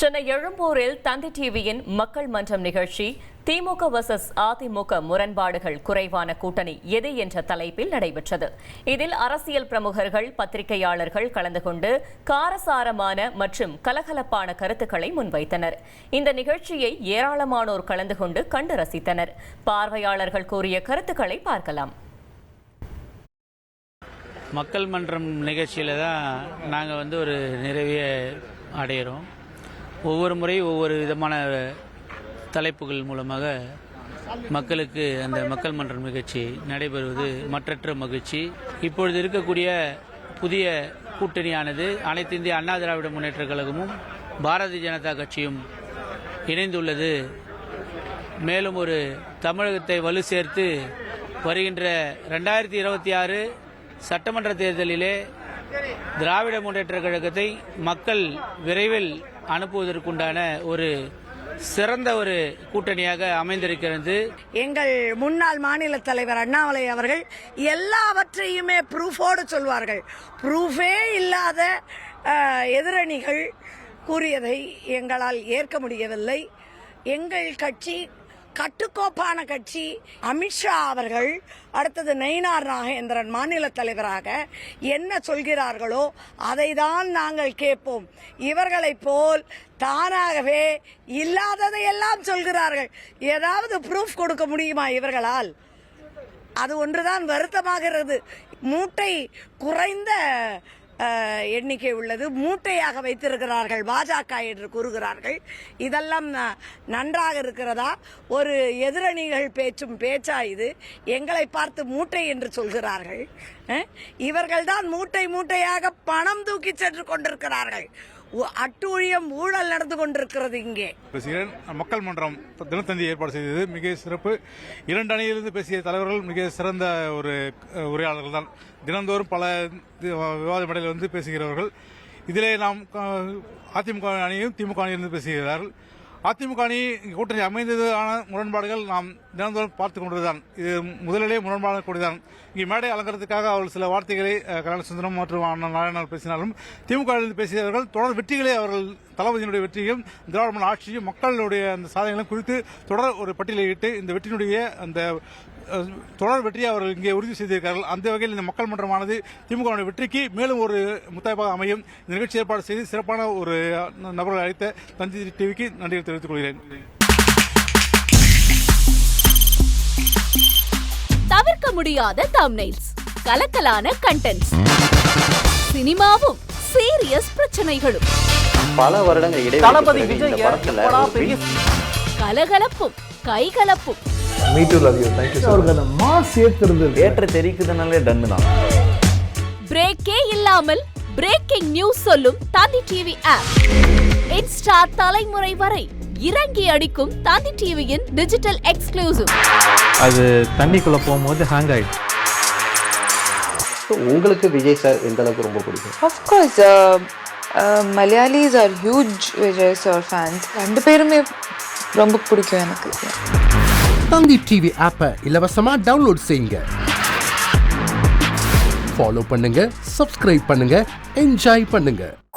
சென்னை எழும்பூரில் தந்தி டிவியின் மக்கள் மன்றம் நிகழ்ச்சி திமுக vs அதிமுக முரண்பாடுகள் குறைவான கூட்டணி எது என்ற தலைப்பில் நடைபெற்றது. இதில் அரசியல் பிரமுகர்கள், பத்திரிகையாளர்கள் கலந்து கொண்டு காரசாரமான மற்றும் கலகலப்பான கருத்துக்களை முன்வைத்தனர். இந்த நிகழ்ச்சியை ஏராளமானோர் கலந்து கொண்டு கண்டு ரசித்தனர். பார்வையாளர்கள் கூறிய கருத்துக்களை பார்க்கலாம். மக்கள் மன்றம் நிகழ்ச்சியில் தான் நாங்கள் ஒரு நிறைவே அடையிறோம். ஒவ்வொரு முறை ஒவ்வொரு விதமான தலைப்புகள் மூலமாக மக்களுக்கு அந்த மக்கள் மன்றம் நிகழ்ச்சி நடைபெறுவது மற்றற்ற மகிழ்ச்சி. இப்பொழுது இருக்கக்கூடிய புதிய கூட்டணியானது அனைத்து இந்திய அண்ணா திராவிட முன்னேற்ற கழகமும் பாரதிய ஜனதா கட்சியும் இணைந்துள்ளது. மேலும் ஒரு தமிழகத்தை வலு சேர்த்து வருகின்ற 2026 சட்டமன்ற தேர்தலிலே திராவிட முன்னேற்ற கழகத்தை மக்கள் விரைவில் அனுப்புவதற்குண்டான ஒரு சிறந்த ஒரு கூட்டணியாக அமைந்திருக்கிறது. எங்கள் முன்னாள் மாநில தலைவர் அண்ணாமலை அவர்கள் எல்லாவற்றையுமே ப்ரூஃபோடு சொல்வார்கள். ப்ரூஃபே இல்லாத எதிரணிகள் கூறியதை எங்களால் ஏற்க முடியவில்லை. எங்கள் கட்சி கட்டுக்கோப்பான கட்சி. அமித்ஷா அவர்கள் அடுத்தது நயினார் நாகேந்திரன் மாநில தலைவராக என்ன சொல்கிறார்களோ அதை தான் நாங்கள் கேட்போம். இவர்களைப் போல் தானாகவே இல்லாததையெல்லாம் சொல்கிறார்கள். ஏதாவது ப்ரூஃப் கொடுக்க முடியுமா இவர்களால்? அது ஒன்றுதான் வருத்தமாகிறது. மூட்டை குறைந்த எண்ணிக்கை உள்ளது, மூட்டையாக வைத்திருக்கிறார்கள் பாஜக என்று கூறுகிறார்கள். இதெல்லாம் நன்றாக இருக்கிறதா? ஒரு எதிரணிகள் பேச்சும் பேச்சா இது? எங்களை பார்த்து மூட்டை என்று சொல்கிறார்கள். இவர்கள்தான் மூட்டை மூட்டையாக பணம் தூக்கி சென்று கொண்டிருக்கிறார்கள். அட்டூழியம், ஊழல் நடந்து கொண்டிருக்கிறது. இங்கே மக்கள் மன்றம் தினத்தந்தி ஏற்பாடு செய்தது மிக சிறப்பு. 2 அணியிலிருந்து பேசிய தலைவர்கள் மிக சிறந்த ஒரு உரையாளர்கள் தான். தினந்தோறும் பல விவாத மேடையில் பேசுகிறவர்கள். இதிலே நாம் அதிமுக அணியும் திமுக அணியிலிருந்து பேசுகிறார்கள். அதிமுக அணி கூட்டணி அமைந்ததான முரண்பாடுகள் நாம் தினந்தோறும் பார்த்துக் கொண்டுதான். இது முதலிலே முரண்பாடு கூடிதான். இங்கே மேடை அலங்கரத்துக்காக அவர்கள் சில வார்த்தைகளை கலாசுந்தரம் மற்றும் நாராயணன் பேசினாலும் திமுக பேசியவர்கள் தொடர் வெற்றிகளை, அவர்கள் தளபதியினுடைய வெற்றியும் திராவிட ஆட்சியும் மக்களுடைய அந்த சாதனைகளும் குறித்து தொடர் ஒரு பட்டியலிட்டு இந்த வெற்றியினுடைய அந்த தொடர் வெற்றியை அவர்கள் இங்கே உறுதி செய்திருக்கிறார்கள். அந்த வகையில் இந்த மக்கள் மன்றமானது திமுக வெற்றிக்கு மேலும் ஒரு முத்தாய்ப்பாக அமையும். இந்த நிகழ்ச்சி ஏற்பாடு செய்து சிறப்பான ஒரு நபர்களை அழைத்த தந்தி டிவிக்கு நன்றி தெரிவித்துக் கொள்கிறேன். தவிர்க்க முடியாத தம்ப்நெயில்ஸ், கலக்கலான கண்டென்ட்ஸ், சினிமாவும் சீரியஸ் பிரச்சனைகளும், பல வருடங்கள் இடைவெளி கலகலப்பும் கைகலப்பும், பிரேக்கே இல்லாமல் பிரேக்கிங் நியூஸ் சொல்லும் தந்தி டிவி ஆப். இன்ஸ்டா தலைமுறை வரை இறங்கி அடிக்கும் தந்தி டிவியின் டிஜிட்டல் எக்ஸ்க்ளூசிவ். அது தண்ணிக்குள்ள போகும்போது ஹேங் ஆயிடுச்சு. உங்களுக்கு விஜய் சார் எந்த அளவுக்கு ரொம்ப பிடிக்கும்? Of course, Malayalis are huge Vijay sir fans. 2 பேருமே ரொம்ப பிடிக்கும் எனக்கு. தந்தி டிவி ஆப்பை இலவசமா டவுன்லோட் செய்யுங்க. ஃபாலோ பண்ணுங்க, சப்ஸ்கிரைப் பண்ணுங்க, என்ஜாய் பண்ணுங்க.